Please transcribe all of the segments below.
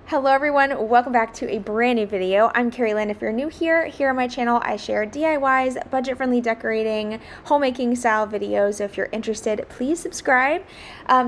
Hello everyone, welcome back to a brand new video. I'm Carrie Lynn. If you're new here on my channel, I share DIYs, budget-friendly decorating, homemaking style videos. So if you're interested, please subscribe.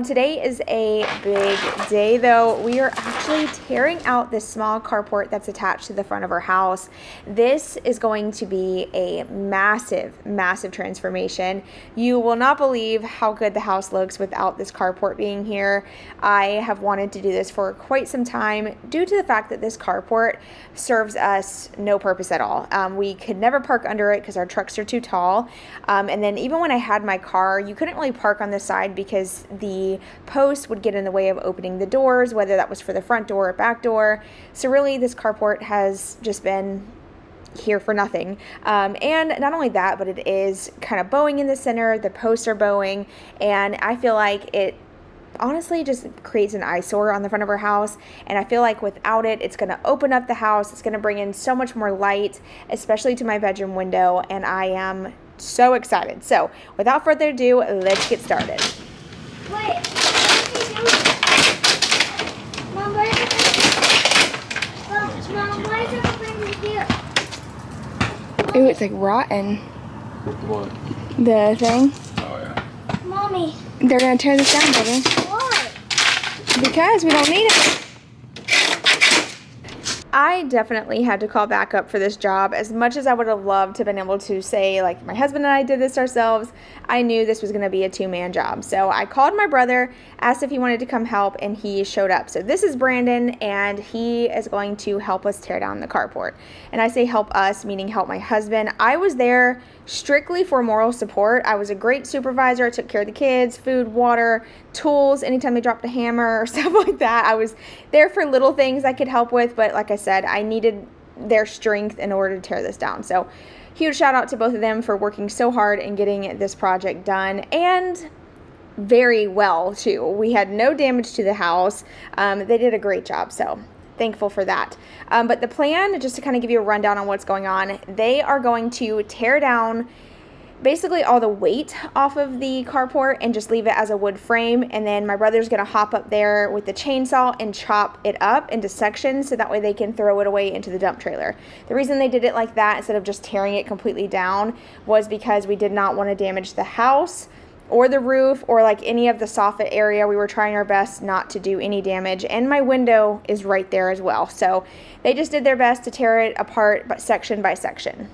Today is a big day though. We are actually tearing out this small carport that's attached to the front of our house. This is going to be a massive, massive transformation. You will not believe how good the house looks without this carport being here. I have wanted to do this for quite some time, due to the fact that this carport serves us no purpose at all. We could never park under it because our trucks are too tall. And then even when I had my car, you couldn't really park on the side because the posts would get in the way of opening the doors, whether that was for the front door or back door. So really this carport has just been here for nothing. And not only that, but it is kind of bowing in the center. The posts are bowing, and I feel like it honestly just creates an eyesore on the front of our house. And I feel like without it, it's going to open up the house. It's going to bring in so much more light, especially to my bedroom window. And I am so excited. So without further ado, let's get started. Wait, Mom, what is it here? Ooh, it's like rotten. What? The thing. Oh yeah. Mommy. They're going to tear this down, baby. Why? Because we don't need it. I definitely had to call back up for this job. As much as I would have loved to have been able to say, like, my husband and I did this ourselves, I knew this was going to be a two-man job. So I called my brother, asked if he wanted to come help, and he showed up. So this is Brandon, and he is going to help us tear down the carport. And I say help us, meaning help my husband. I was there strictly for moral support. I was a great supervisor. I took care of the kids, food, water, tools, anytime they dropped a hammer or stuff like that. I was there for little things I could help with, but like I said, I needed their strength in order to tear this down. So huge shout out to both of them for working so hard and getting this project done, and very well too. We had no damage to the house. They did a great job, so thankful for that. But the plan, just to kind of give you a rundown on what's going on, they are going to tear down basically all the weight off of the carport and just leave it as a wood frame. And then my brother's going to hop up there with the chainsaw and chop it up into sections so that way they can throw it away into the dump trailer. The reason they did it like that instead of just tearing it completely down was because we did not want to damage the house or the roof or like any of the soffit area. We were trying our best not to do any damage, and my window is right there as well. So they just did their best to tear it apart, but section by section.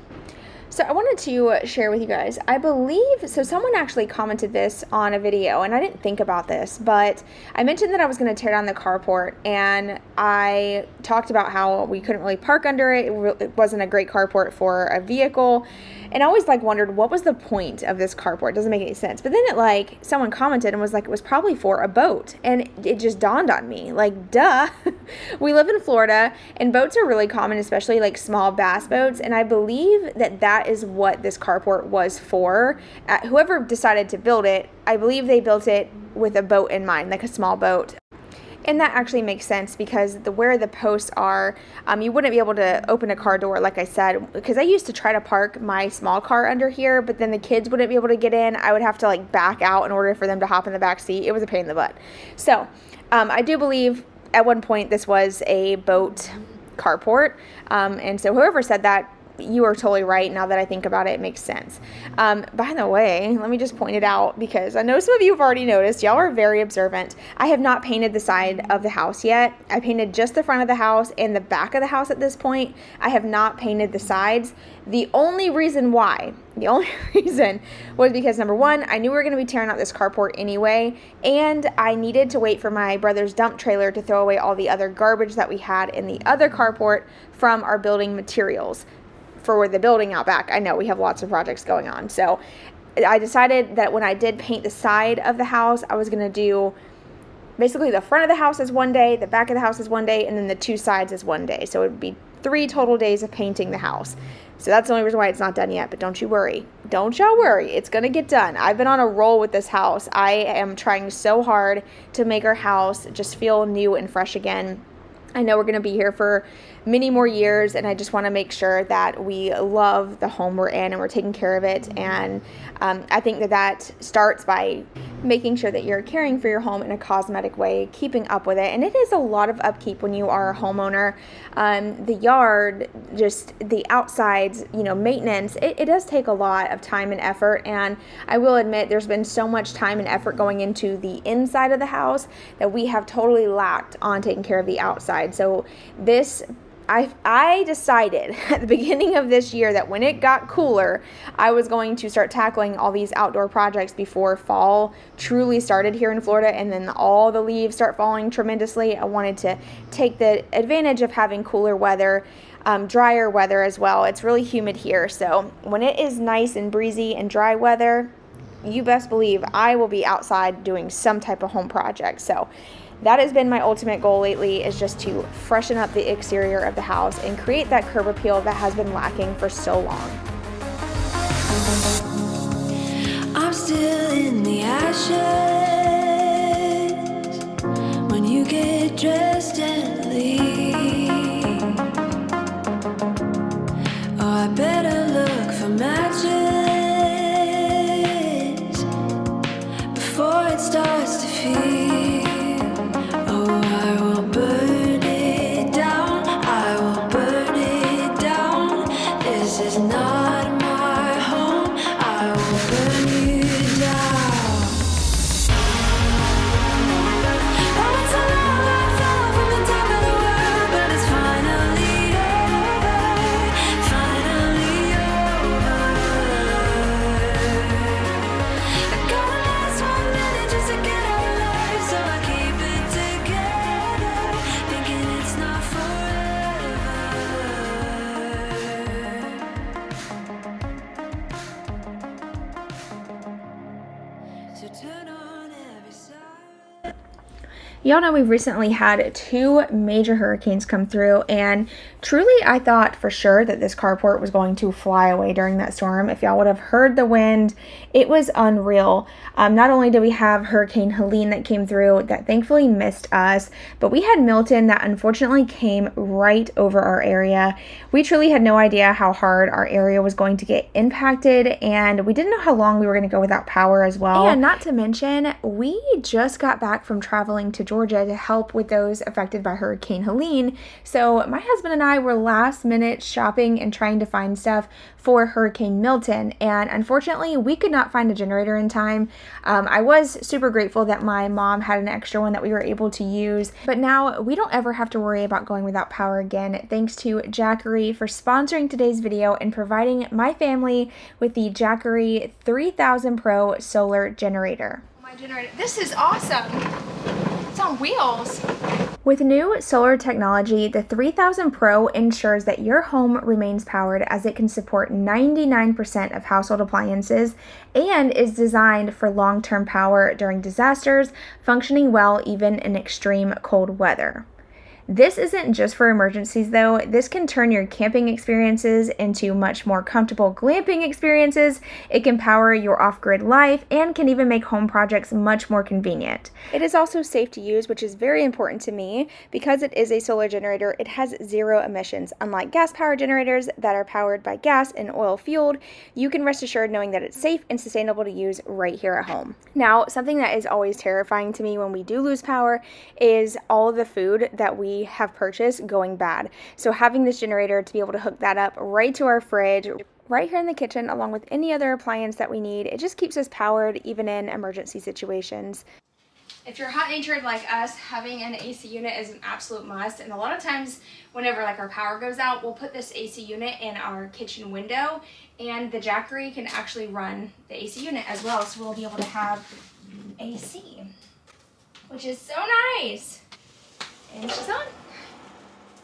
So I wanted to share with you guys, I believe, so someone actually commented this on a video, and I didn't think about this, but I mentioned that I was going to tear down the carport, and I talked about how we couldn't really park under it. It wasn't a great carport for a vehicle, and I always wondered what was the point of this carport. It doesn't make any sense. But then it someone commented and was like, it was probably for a boat, and it just dawned on me, duh. We live in Florida, and boats are really common, especially small bass boats, and I believe that is what this carport was for. Whoever decided to build it, I believe they built it with a boat in mind, like a small boat. And that actually makes sense because where the posts are, you wouldn't be able to open a car door, like I said, because I used to try to park my small car under here, but then the kids wouldn't be able to get in. I would have to back out in order for them to hop in the back seat. It was a pain in the butt. So I do believe at one point this was a boat carport. And so whoever said that, you are totally right. Now that I think about it, it makes sense. By the way, let me just point it out because I know some of you have already noticed. Y'all are very observant. I have not painted the side of the house yet. I painted just the front of the house and the back of the house at this point. I have not painted the sides. The only reason was because number one, I knew we were going to be tearing out this carport anyway, and I needed to wait for my brother's dump trailer to throw away all the other garbage that we had in the other carport from our building materials for the building out back. I know we have lots of projects going on. So I decided that when I did paint the side of the house, I was going to do basically the front of the house is one day, the back of the house is one day, and then the two sides is one day. So it would be 3 total days of painting the house. So that's the only reason why it's not done yet, but don't you worry. Don't y'all worry. It's going to get done. I've been on a roll with this house. I am trying so hard to make our house just feel new and fresh again. I know we're going to be here for many more years, and I just want to make sure that we love the home we're in and we're taking care of it. And I think that starts by making sure that you're caring for your home in a cosmetic way, keeping up with it. And it is a lot of upkeep when you are a homeowner. The yard, just the outsides, maintenance, it does take a lot of time and effort. And I will admit there's been so much time and effort going into the inside of the house that we have totally lacked on taking care of the outside. So I decided at the beginning of this year that when it got cooler, I was going to start tackling all these outdoor projects before fall truly started here in Florida, and then all the leaves start falling tremendously. I wanted to take the advantage of having cooler weather, drier weather as well. It's really humid here, so when it is nice and breezy and dry weather, you best believe I will be outside doing some type of home project. So that has been my ultimate goal lately, is just to freshen up the exterior of the house and create that curb appeal that has been lacking for so long. I'm still in the ashes when you get dressed and leave. Oh, I better look for matches before it starts to feel. Y'all know we've recently had 2 major hurricanes come through, and truly I thought for sure that this carport was going to fly away during that storm. If y'all would have heard the wind, it was unreal. Not only did we have Hurricane Helene that came through that thankfully missed us, but we had Milton that unfortunately came right over our area. We truly had no idea how hard our area was going to get impacted, and we didn't know how long we were going to go without power as well. And not to mention, we just got back from traveling to Georgia to help with those affected by Hurricane Helene. So my husband and I were last minute shopping and trying to find stuff for Hurricane Milton, and unfortunately we could not find a generator in time. I was super grateful that my mom had an extra one that we were able to use, but now we don't ever have to worry about going without power again, thanks to Jackery for sponsoring today's video and providing my family with the Jackery 3000 Pro Solar Generator. My generator, this is awesome. It's on wheels. With new solar technology, the 3000 Pro ensures that your home remains powered, as it can support 99% of household appliances and is designed for long-term power during disasters, functioning well even in extreme cold weather. This isn't just for emergencies though. This can turn your camping experiences into much more comfortable glamping experiences. It can power your off-grid life and can even make home projects much more convenient. It is also safe to use, which is very important to me. Because it is a solar generator, it has 0 emissions. Unlike gas-powered generators that are powered by gas and oil fueled, you can rest assured knowing that it's safe and sustainable to use right here at home. Now, something that is always terrifying to me when we do lose power is all of the food that we have purchased going bad. So having this generator to be able to hook that up right to our fridge, right here in the kitchen, along with any other appliance that we need, it just keeps us powered even in emergency situations. If you're hot-natured like us, having an AC unit is an absolute must. And a lot of times whenever our power goes out, we'll put this AC unit in our kitchen window, and the Jackery can actually run the AC unit as well. So we'll be able to have AC, which is so nice. And she's on.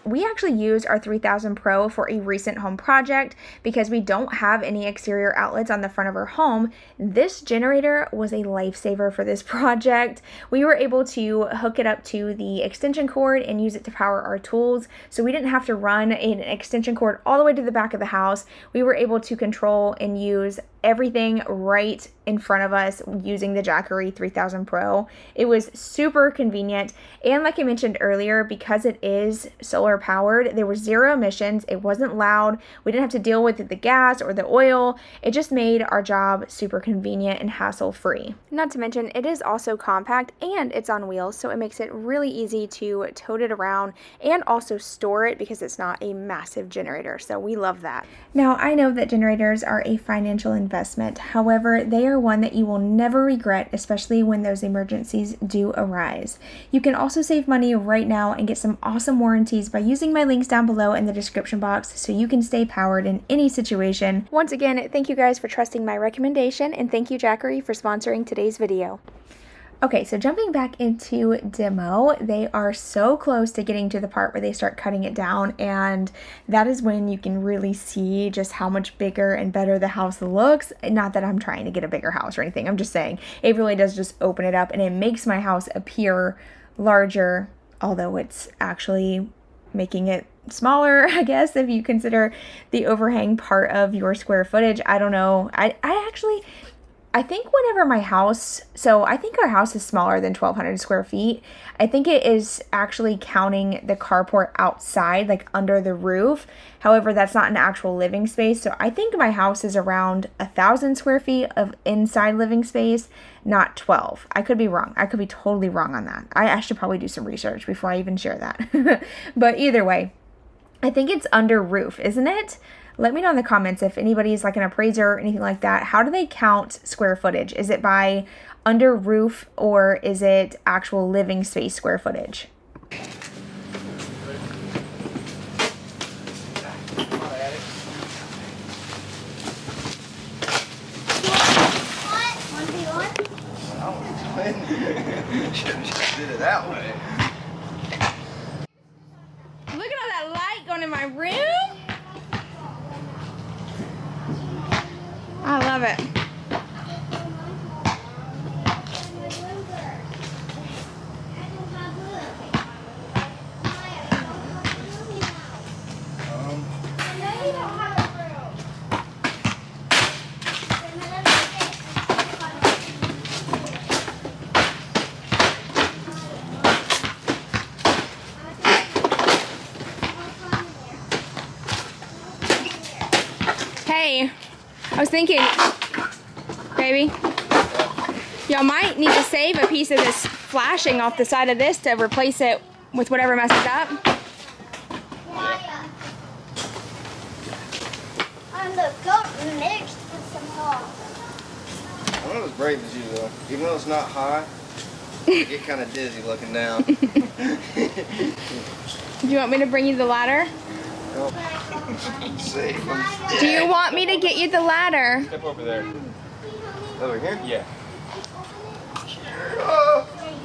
We actually used our 3000 Pro for a recent home project because we don't have any exterior outlets on the front of our home. This generator was a lifesaver for this project. We were able to hook it up to the extension cord and use it to power our tools, so we didn't have to run an extension cord all the way to the back of the house. We were able to control and use everything right in front of us using the Jackery 3000 Pro. It was super convenient, and like I mentioned earlier, because it is solar powered, there were 0 emissions. It wasn't loud. We didn't have to deal with the gas or the oil. It just made our job super convenient and hassle free. Not to mention, it is also compact and it's on wheels, so it makes it really easy to tote it around and also store it because it's not a massive generator. So we love that. Now, I know that generators are a financial investment. However, they are one that you will never regret, especially when those emergencies do arise. You can also save money right now and get some awesome warranties by using my links down below in the description box so you can stay powered in any situation. Once again, thank you guys for trusting my recommendation, and thank you, Jackery, for sponsoring today's video. Okay, so jumping back into demo, they are so close to getting to the part where they start cutting it down, and that is when you can really see just how much bigger and better the house looks. Not that I'm trying to get a bigger house or anything, I'm just saying it really does just open it up, and it makes my house appear larger, although it's actually making it smaller, I guess, if you consider the overhang part of your square footage. I don't know. I think whenever my house, so I think our house is smaller than 1,200 square feet. I think it is actually counting the carport outside, like under the roof. However, that's not an actual living space. So I think my house is around 1,000 square feet of inside living space, not 12. I could be wrong. I could be totally wrong on that. I should probably do some research before I even share that. But either way, I think it's under roof, isn't it? Let me know in the comments if anybody is like an appraiser or anything like that. How do they count square footage? Is it by under roof or is it actual living space square footage? Did it that way. Look at all that light going in my room. I love it. Hey, I was thinking, baby, y'all might need to save a piece of this flashing off the side of this to replace it with whatever messes up. On the goat mixed with some hog. I'm not as brave as you though. Even though it's not high, I get kind of dizzy looking down. Do you want me to bring you the ladder? Do you want me to get you the ladder? Step over there. Over here? Yeah.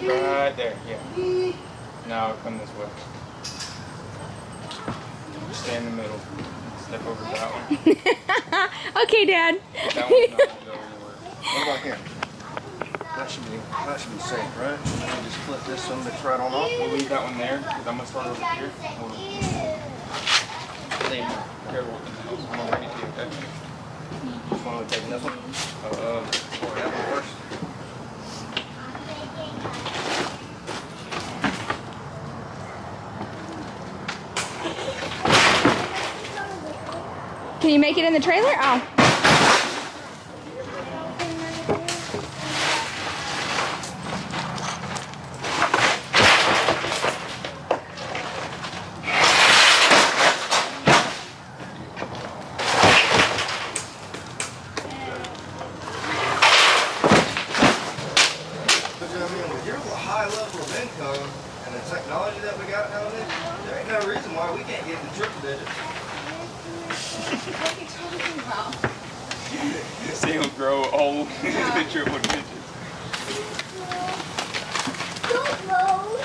Right there, yeah. Now come this way. Stay in the middle. Step over that one. Okay, Dad. That one's not gonna go anywhere. What about here? That should be safe, right? You just flip this one that's right on off. We'll leave that one there, because I'm gonna start over here. Hold on. Careful. I'm gonna bring it to you, okay? Which one are we taking? This one? That one first. Can you make it in the trailer? Oh. High level of income and the technology that we got nowadays, there ain't no reason why we can't get the triple digits. What are you talking about? See him grow old into triple digits. Don't roll.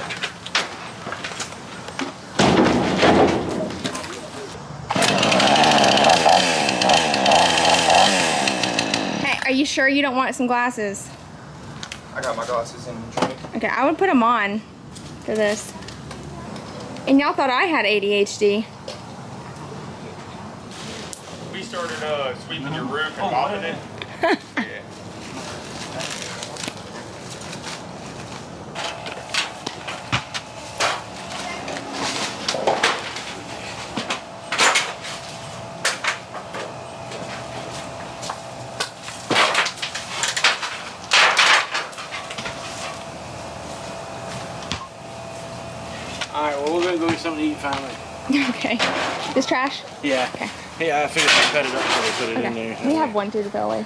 Hey, are you sure you don't want some glasses? I got my glasses in the trunk. Okay, I would put them on for this. And y'all thought I had ADHD. We started sweeping your roof and mopping it. Yeah. Alright, well, we're gonna go get something to eat finally. Okay. This trash? Yeah. Okay. Yeah, I figured we cut it up before we put it in Okay. there. We have one too to throw away.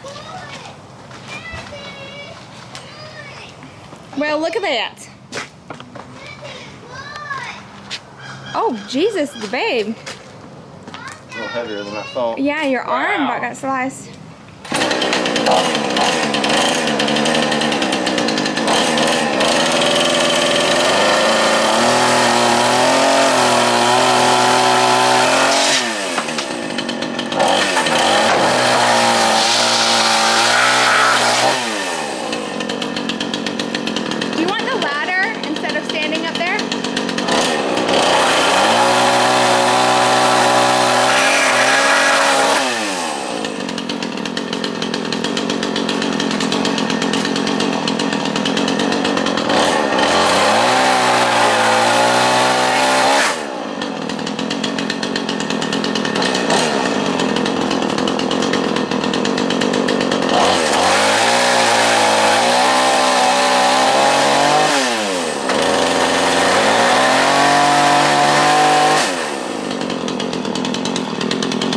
Well, look at that. Oh, Jesus, babe. A little heavier than I thought. Yeah, your arm Wow. got sliced. Do you want the ladder instead of standing up there?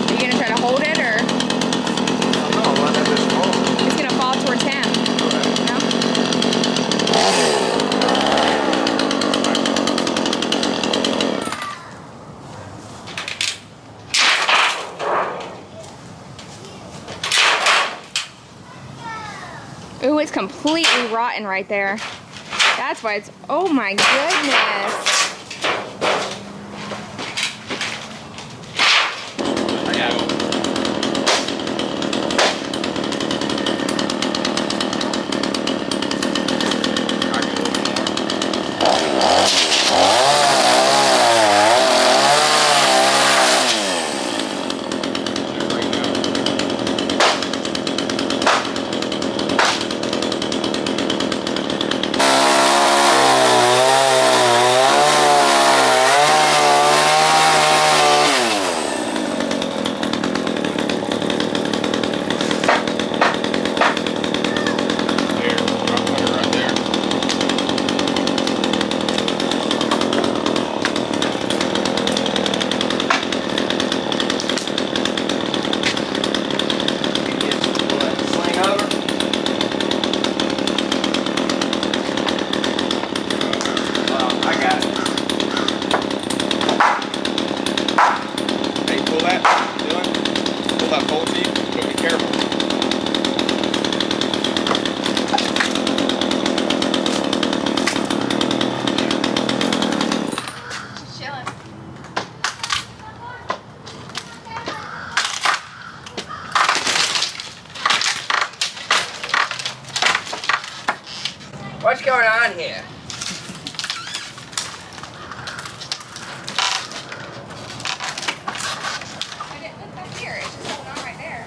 Are you gonna try to hold it, or it's gonna fall towards him? No? Ooh, it's completely rotten right there. That's why it's, oh my goodness. I got it. I can go more. Right now. There, I'll put it right there. Sling over. I got it. Hey, pull that, Dylan. Pull that pole seat, but be careful. She's chilling. What's going on here? I didn't look back here. It's just going on right there.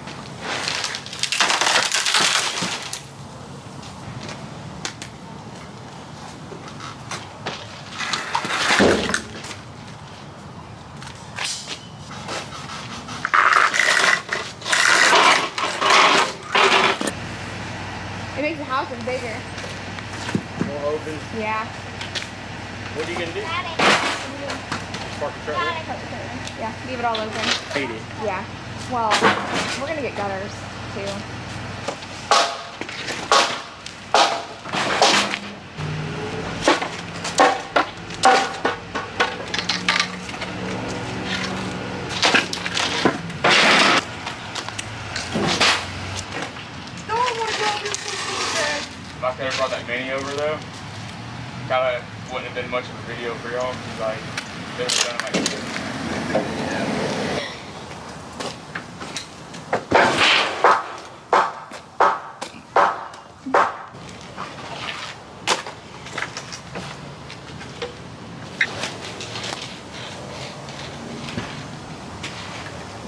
It makes the house look bigger. More open. Yeah. What are you gonna do? Daddy. Park the truck there? Yeah, leave it all open. Hate it. Yeah. Well, we're gonna get gutters too. If I could have brought that mini over though, kind of wouldn't have been much of a video for y'all. 'Cause like, they would have done it like this.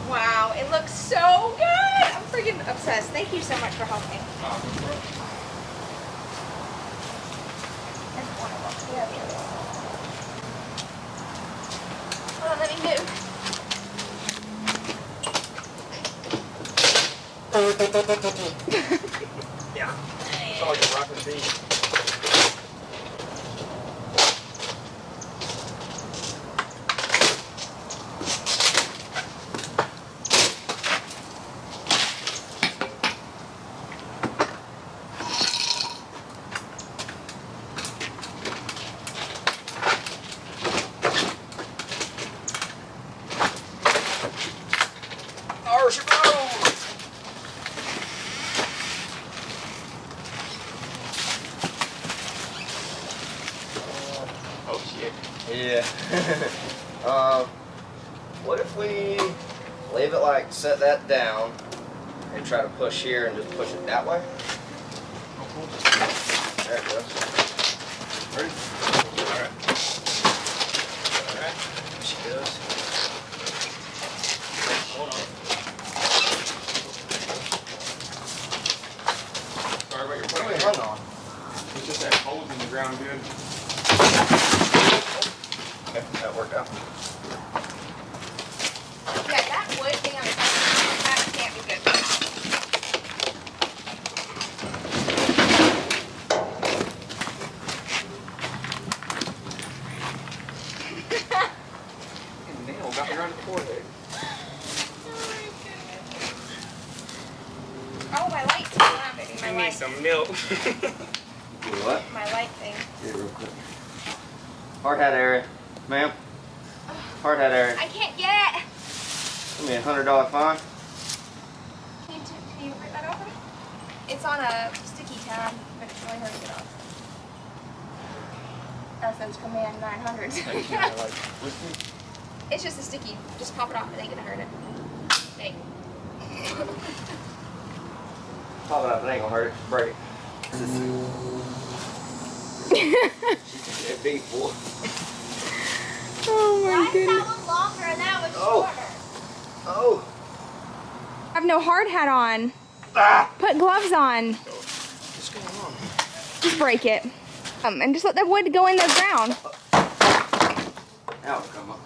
Wow, it looks so good. I'm freaking Obsessed. Thank you so much for helping. There's one of them. Yeah, there it is. Hold on, let me move. Yeah. It's all like a rockin' beat. Yeah. What if we leave it like set that down and try to push here and just push it that way? There it goes. Ready? Alright. Alright. There she goes. Hold on. Sorry about your plan. What are we hung on? It's just that holes in the ground good. Okay, that worked out. Yeah, that wood thing on the top, that can't be good. Nail got me right in the forehead. Oh, my light thing. Hold on, baby. My I need light. some milk. Do what? My light thing. Get it real quick. Hard hat area. Ma'am. Hard hat area. I can't get. Give me $100 fine. Can you rip that off? It's on a sticky tab, but it's really hard to get off. That says command 900. It's just a sticky. Just pop it off. It ain't gonna hurt it. Hey. Pop it up. It ain't gonna hurt it. Break it. It beat full. Oh Why is that one longer and that one shorter? Oh. I have no hard hat on. Ah. Put gloves on. What's going on? Just break it. And just let the wood go in the ground. Now it'll come up.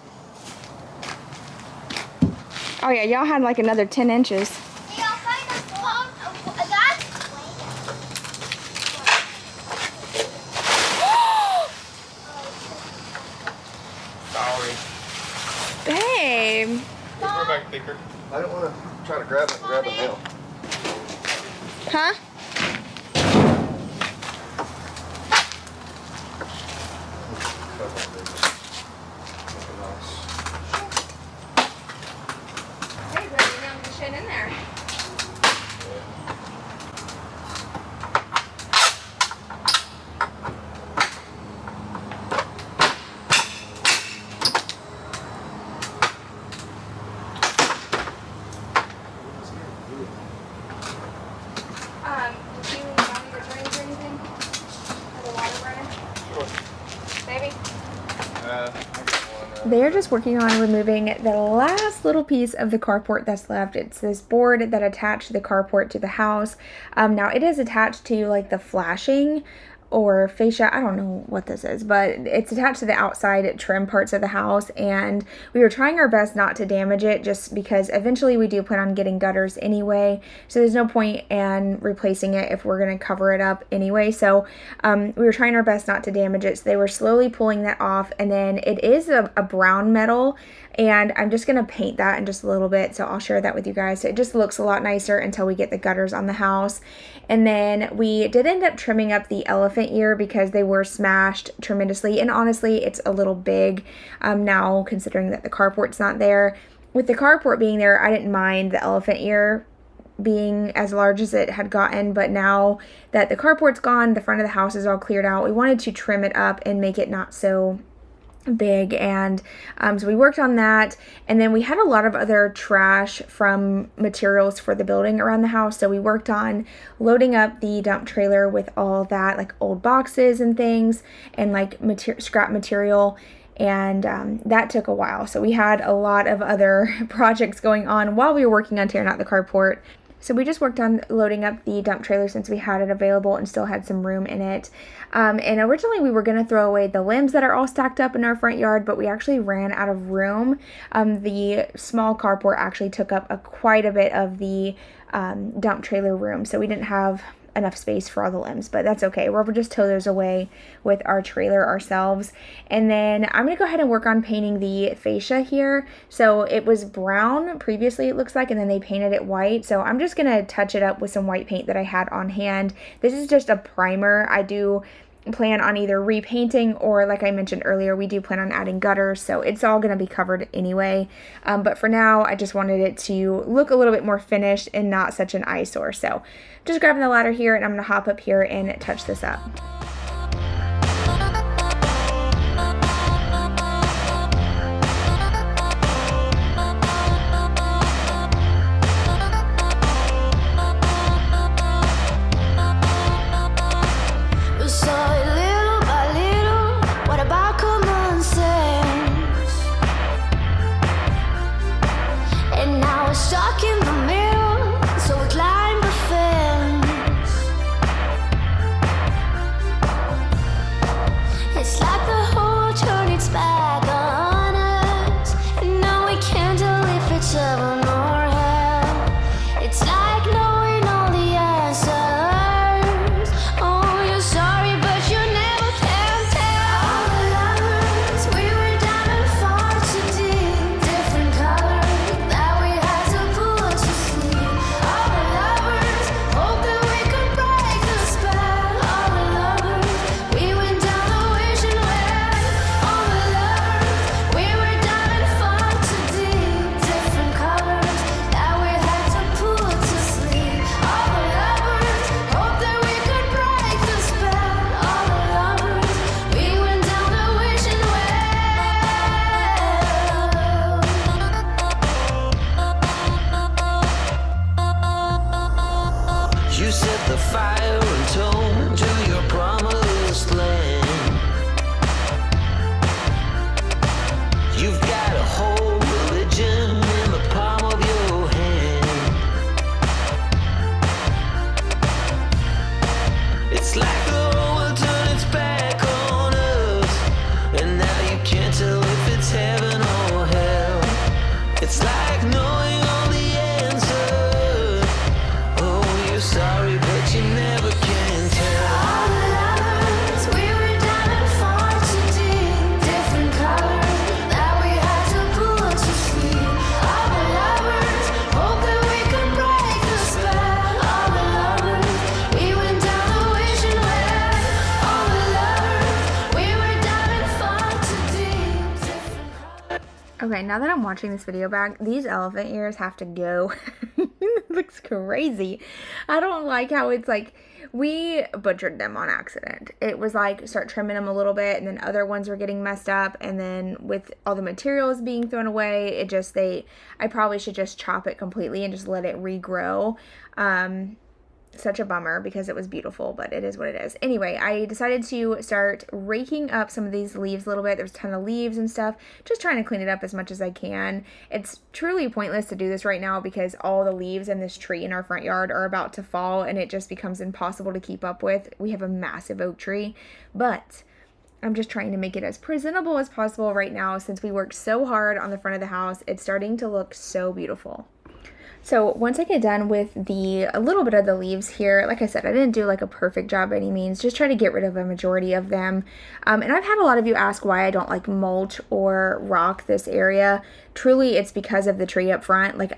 Oh yeah, y'all had like another 10 inches. Hey, I'll find a long, that's Sorry. Babe. We're back thicker. I don't want to try to grab it and grab a nail. Huh? Hey, baby, you know the shit in there. Did you want me to drink or anything? Or the water running? Sure. Baby? I got one. They're just working on removing the last little piece of the carport that's left. It's this board that attached the carport to the house. Now it is attached to like the flashing or fascia, I don't know what this is, but it's attached to the outside trim parts of the house, and we were trying our best not to damage it just because eventually we do plan on getting gutters anyway, so there's no point in replacing it if we're going to cover it up anyway. So we were trying our best not to damage it, so they were slowly pulling that off, and then it is a brown metal, and I'm just going to paint that in just a little bit, so I'll share that with you guys. So it just looks a lot nicer until we get the gutters on the house. And then we did end up trimming up the elephant ear because they were smashed tremendously, and honestly it's a little big now considering that the carport's not there. With the carport being there, I didn't mind the elephant ear being as large as it had gotten, but now that the carport's gone, the front of the house is all cleared out, we wanted to trim it up and make it not so big, and so we worked on that. And then we had a lot of other trash from materials for the building around the house, so we worked on loading up the dump trailer with all that, like old boxes and things and like scrap material, and that took a while. So we had a lot of other projects going on while we were working on tearing out the carport. So we just worked on loading up the dump trailer since we had it available and still had some room in it. And originally we were going to throw away the limbs that are all stacked up in our front yard, but we actually ran out of room. The small carport actually took up quite a bit of the dump trailer room, so we didn't have enough space for all the limbs, but that's okay. We'll just tow those away with our trailer ourselves. And then I'm gonna go ahead and work on painting the fascia here. So it was brown previously, it looks like, and then they painted it white. So I'm just gonna touch it up with some white paint that I had on hand. This is just a primer. I do plan on either repainting or, like I mentioned earlier, we do plan on adding gutters, so it's all going to be covered anyway. But for now, I just wanted it to look a little bit more finished and not such an eyesore. So just grabbing the ladder here, and I'm going to hop up here and touch this up. Okay, now that I'm watching this video back, these elephant ears have to go. It looks crazy. I don't like how it's like, we butchered them on accident. It was like, start trimming them a little bit, and then other ones were getting messed up, and then with all the materials being thrown away, it just, I probably should just chop it completely and just let it regrow. Such a bummer because it was beautiful, but it is what it is. Anyway, I decided to start raking up some of these leaves a little bit. There's a ton of leaves and stuff. Just trying to clean it up as much as I can. It's truly pointless to do this right now because all the leaves in this tree in our front yard are about to fall, and it just becomes impossible to keep up with. We have a massive oak tree, but I'm just trying to make it as presentable as possible right now since we worked so hard on the front of the house. It's starting to look so beautiful. So once I get done with a little bit of the leaves here, like I said, I didn't do like a perfect job by any means, just try to get rid of a majority of them. And I've had a lot of you ask why I don't like mulch or rock this area. Truly, it's because of the tree up front. Like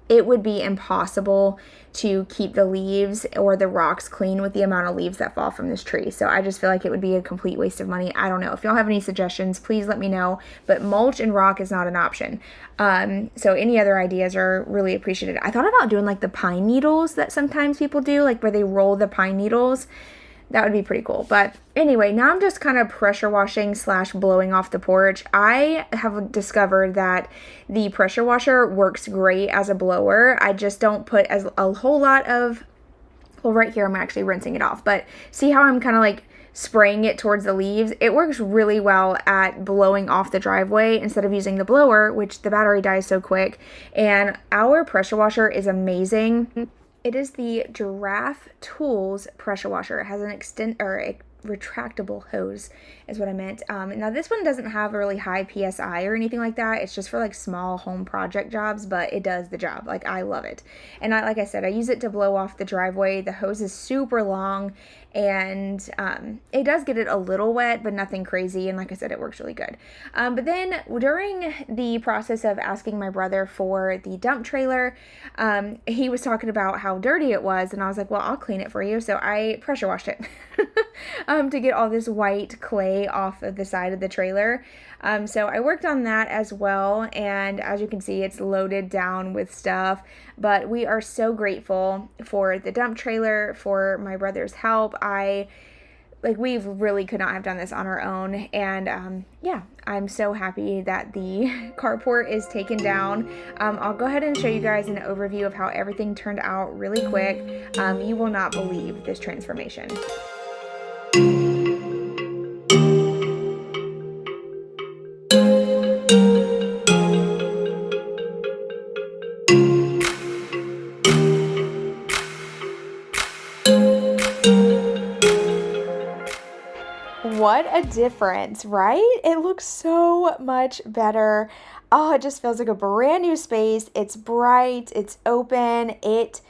it would be impossible to keep the leaves or the rocks clean with the amount of leaves that fall from this tree. So I just feel like it would be a complete waste of money. I don't know. If y'all have any suggestions, please let me know. But mulch and rock is not an option. So any other ideas are really appreciated. I thought about doing like the pine needles that sometimes people do, like where they roll the pine needles. That would be pretty cool. But anyway, now I'm just kind of pressure washing / blowing off the porch. I have discovered that the pressure washer works great as a blower. I just don't put a whole lot of, well, right here I'm actually rinsing it off. But see how I'm kind of like spraying it towards the leaves, it works really well at blowing off the driveway instead of using the blower, which the battery dies so quick. And our pressure washer is amazing. It is the Giraffe Tools pressure washer. It has an a retractable hose is what I meant. Now this one doesn't have a really high PSI or anything like that. It's just for like small home project jobs, but it does the job. Like, I love it. And like I said, I use it to blow off the driveway. The hose is super long, and it does get it a little wet, but nothing crazy. And like I said, it works really good. But then during the process of asking my brother for the dump trailer, he was talking about how dirty it was, and I was like, well, I'll clean it for you. So I pressure washed it to get all this white clay off of the side of the trailer. So I worked on that as well, and as you can see, it's loaded down with stuff, but we are so grateful for the dump trailer, for my brother's help. We really could not have done this on our own, and yeah, I'm so happy that the carport is taken down. I'll go ahead and show you guys an overview of how everything turned out really quick. You will not believe this transformation. What a difference, right? It looks so much better. Oh, it just feels like a brand new space. It's bright, it's open, it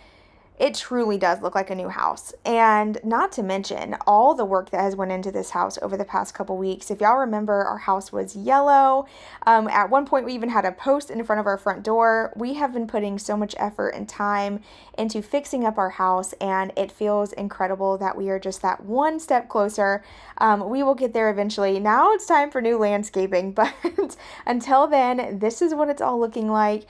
truly does look like a new house. And not to mention all the work that has went into this house over the past couple weeks. If y'all remember, our house was yellow. At one point, we even had a post in front of our front door. We have been putting so much effort and time into fixing up our house, and it feels incredible that we are just that one step closer. We will get there eventually. Now it's time for new landscaping, but until then, this is what it's all looking like.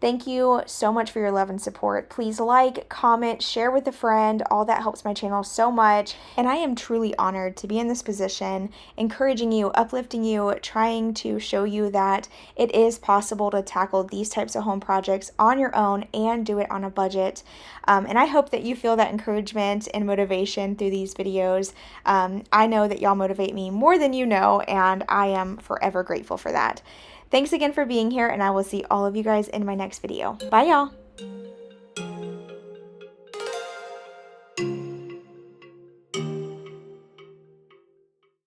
Thank you so much for your love and support. Please like, comment, share with a friend. All that helps my channel so much. And I am truly honored to be in this position, encouraging you, uplifting you, trying to show you that it is possible to tackle these types of home projects on your own and do it on a budget. And I hope that you feel that encouragement and motivation through these videos. I know that y'all motivate me more than you know, and I am forever grateful for that. Thanks again for being here, and I will see all of you guys in my next video. Bye, y'all.